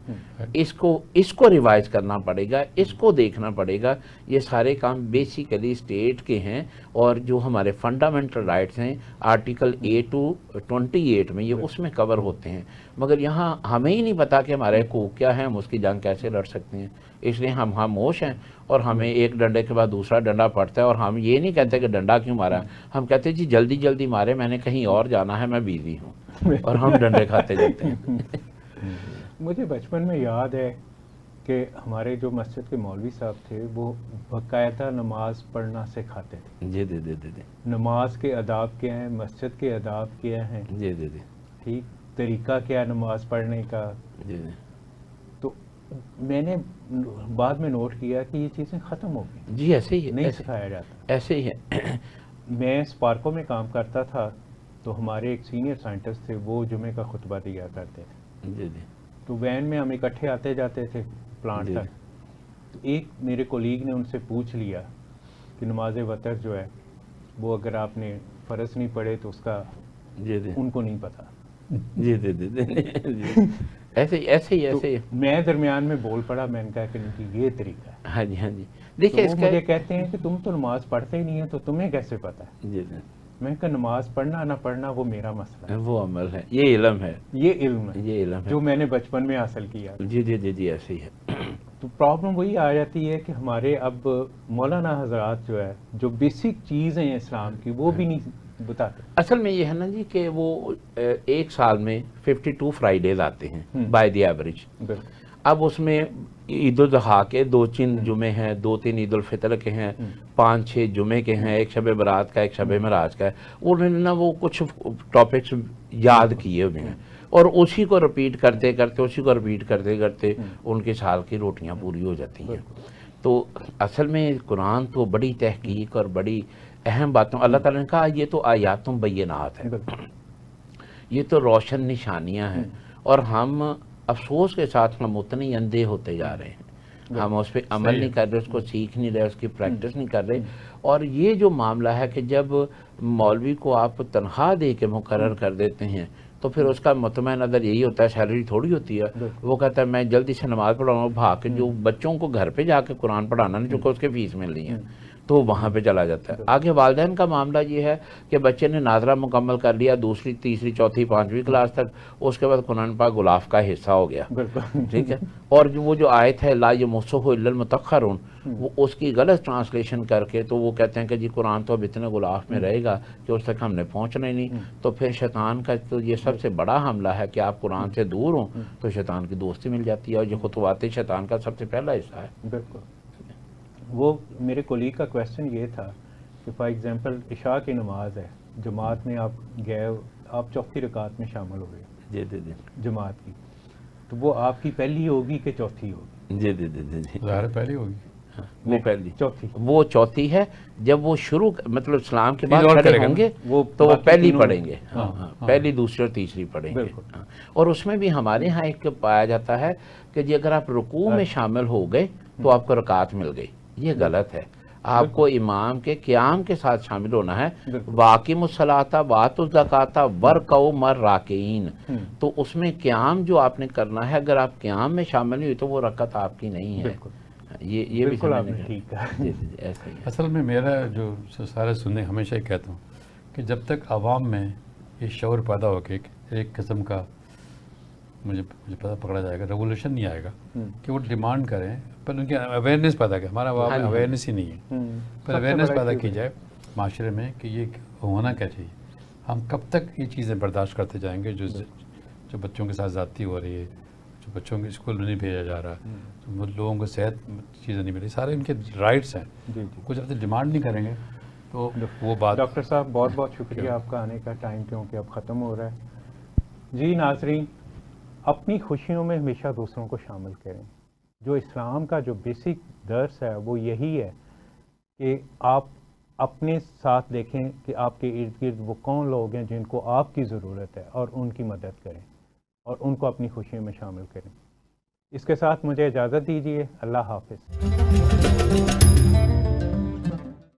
اس کو ریوائز کرنا پڑے گا, اس کو دیکھنا پڑے گا. یہ سارے کام بیسیکلی اسٹیٹ کے ہیں, اور جو ہمارے فنڈامنٹل رائٹس ہیں آرٹیکل 8 to 28 میں, یہ اس میں کور ہوتے ہیں. مگر یہاں ہمیں ہی نہیں پتا کہ ہمارے حقوق کیا ہیں, ہم اس کی جنگ کیسے لڑ سکتے ہیں. اس لیے ہم خاموش ہیں, اور ہمیں ایک ڈنڈے کے بعد دوسرا ڈنڈا پڑتا ہے, اور ہم یہ نہیں کہتے کہ ڈنڈا کیوں مارا, ہم کہتے ہیں جی جلدی جلدی مارے, میں نے کہیں اور جانا ہے, میں بیوی ہوں, اور ہم ڈنڈے کھاتے جاتے ہیں. مجھے بچپن میں یاد ہے کہ ہمارے جو مسجد کے مولوی صاحب تھے وہ باقاعدہ نماز پڑھنا سکھاتے تھے. جی دے دے دے دے نماز کے آداب کیا ہیں, مسجد کے آداب کیا ہیں, جی دے دے ٹھیک, طریقہ کیا ہے نماز پڑھنے کا. جی جی تو میں نے بعد میں نوٹ کیا کہ یہ چیزیں ختم ہو گئی. جی ایسے ہی نہیں سکھایا جاتا. ایسے ہی ہے. میں اسپارکو میں کام کرتا تھا, تو ہمارے ایک سینئر سائنٹسٹ تھے, وہ جمعے کا خطبہ دیا کرتے تھے. جی جی تو وین میں ہم اکٹھے آتے جاتے تھے پلانٹ تک. تو ایک میرے کولیگ نے ان سے پوچھ لیا کہ نماز وتر جو ہے وہ اگر آپ نے فرض نہیں پڑھے تو اس کا جی جی ان کو نہیں پتا. جی دے دے دے ایسے ہی میں درمیان میں بول پڑا, میں نے کہا کہ یہ طریقہ ہے. ہاں جی ہاں جی. دیکھیے اس مجھے کہتے ہیں کہ تم تو نماز پڑھتے ہی نہیں ہے, تو تمہیں کیسے پتا ہے. جی جی میں کہا نماز پڑھنا نہ پڑھنا وہ میرا مسئلہ ہے, وہ عمل ہے, یہ علم ہے, یہ علم ہے, یہ علم ہے جو میں نے بچپن میں حاصل کیا. جی جی جی جی ایسے ہی ہے. تو پرابلم وہی آ جاتی ہے کہ ہمارے اب مولانا حضرات جو ہے جو بیسک چیز ہیں اسلام کی وہ بھی نہیں بتاتے. اصل میں یہ ہے نا جی کہ وہ ایک سال میں 52 فرائیڈیز آتے ہیں بائی دی ایوریج. اب اس میں عید الاضحیٰ کے 2-3 جمعے ہیں, 2-3 عید الفطر کے ہیں, 5-6 جمعے کے ہیں, ایک شب برات کا, ایک شب معراج کا ہے. انہوں نے نا وہ کچھ ٹاپکس یاد کیے ہوئے ہیں, اور اسی کو رپیٹ کرتے کرتے ان کے سال کی روٹیاں پوری ہو جاتی ہیں. تو اصل میں قرآن تو بڑی تحقیق اور بڑی اہم باتوں, اللہ تعالیٰ نے کہا یہ تو آیاتوں بینات ہیں, یہ تو روشن نشانیاں ہیں, اور ہم افسوس کے ساتھ ہم اتنے ہی اندھے ہوتے جا رہے ہیں. ہم اس پہ عمل نہیں کر رہے, اس کو سیکھ نہیں رہے, اس کی پریکٹس نہیں کر رہے. اور یہ جو معاملہ ہے کہ جب مولوی کو آپ تنخواہ دے کے مقرر کر دیتے ہیں تو پھر اس کا مطمئن نظر یہی ہوتا ہے, سیلری تھوڑی ہوتی ہے. وہ کہتا ہے میں جلدی سے نماز پڑھاؤں, بھاگ کے جو بچوں کو گھر پہ جا کے قرآن پڑھانا نہیں, چونکہ اس کے فیس مل رہی ہے. تو وہاں پہ چلا جاتا ہے. آگے والدین کا معاملہ یہ ہے کہ بچے نے ناظرہ مکمل کر لیا 2ری 3ری 4تھی 5ویں کلاس تک, اس کے بعد قرآن پاک غلاف کا حصہ ہو گیا, ٹھیک ہے, اور وہ جو آیت ہے لا یمسہ الا المطہرون, وہ اس کی غلط ٹرانسلیشن کر کے تو وہ کہتے ہیں کہ جی قرآن تو اب اتنے غلاف میں رہے گا کہ اس تک ہم نے پہنچنا ہی نہیں. تو پھر شیطان کا تو یہ سب سے بڑا حملہ ہے کہ آپ قرآن سے دور ہوں تو شیطان کی دوستی مل جاتی ہے, اور یہ خطوات شیطان کا سب سے پہلا حصہ ہے. بالکل. وہ میرے کولیگ کا کویسچن یہ تھا کہ فار ایگزامپل عشاء کی نماز ہے, جماعت میں آپ گئے, آپ 4تھی رکعت میں شامل ہو گئے جی جماعت کی, تو وہ آپ کی پہلی ہوگی کہ چوتھی ہوگی؟ جی ظاہر پہلی ہوگی, وہ پہلی, چوتھی, وہ چوتھی ہے. جب وہ شروع مطلب اسلام کے بعد اور کھڑے کرے گا ہوں گے وہ تو وہ باقی پہلی تینوں پڑھیں گے, پہلی 2ری اور 3ری پڑھیں گے. اور اس میں بھی ہمارے ہاں ایک پایا جاتا ہے کہ جی اگر آپ رکوع میں شامل ہو گئے تو آپ کو رکعت مل گئی. یہ غلط ہے. آپ کو امام کے قیام کے ساتھ شامل ہونا ہے. واقم الصلاۃ وآتوا الزکاۃ وارکعوا مع الراکعین. تو اس میں قیام جو آپ نے کرنا ہے, اگر آپ قیام میں شامل نہیں ہوئے تو وہ رکعت آپ کی نہیں ہے. یہ بھی بالکل آپ نے ٹھیک کہا. ایسا ہی ہے. اصل میں میرا جو سارے سننے ہمیشہ ہی کہتا ہوں کہ جب تک عوام میں یہ شعور پیدا ہو کے ایک قسم کا مجھے پتہ پکڑا جائے گا, ریولیوشن نہیں آئے گا کہ وہ ڈیمانڈ کریں, پر ان کی اویئرنیس پیدا کریں. ہمارا عوام میں اویئرنیس ہی نہیں ہے, پر اویئرنیس پیدا کی جائے معاشرے میں کہ یہ ہونا کیا چاہیے. ہم کب تک یہ چیزیں برداشت کرتے جائیں گے جو بچوں کے ساتھ زیادتی ہو رہی ہے, جو بچوں کے اسکول میں نہیں بھیجا جا رہا, جو لوگوں کو صحت چیزیں نہیں مل رہی, سارے ان کے رائٹس ہیں. کچھ جب تک ڈیمانڈ نہیں کریں گے تو وہ بات. ڈاکٹر صاحب بہت بہت شکریہ آپ کا آنے کا, ٹائم کیونکہ اب ختم ہو رہا ہے. جی ناظرین, اپنی خوشیوں میں ہمیشہ دوسروں کو شامل کریں. جو اسلام کا جو بیسک درس ہے وہ یہی ہے کہ آپ اپنے ساتھ دیکھیں کہ آپ کے ارد گرد وہ کون لوگ ہیں جن کو آپ کی ضرورت ہے, اور ان کی مدد کریں اور ان کو اپنی خوشیوں میں شامل کریں. اس کے ساتھ مجھے اجازت دیجیے. اللہ حافظ.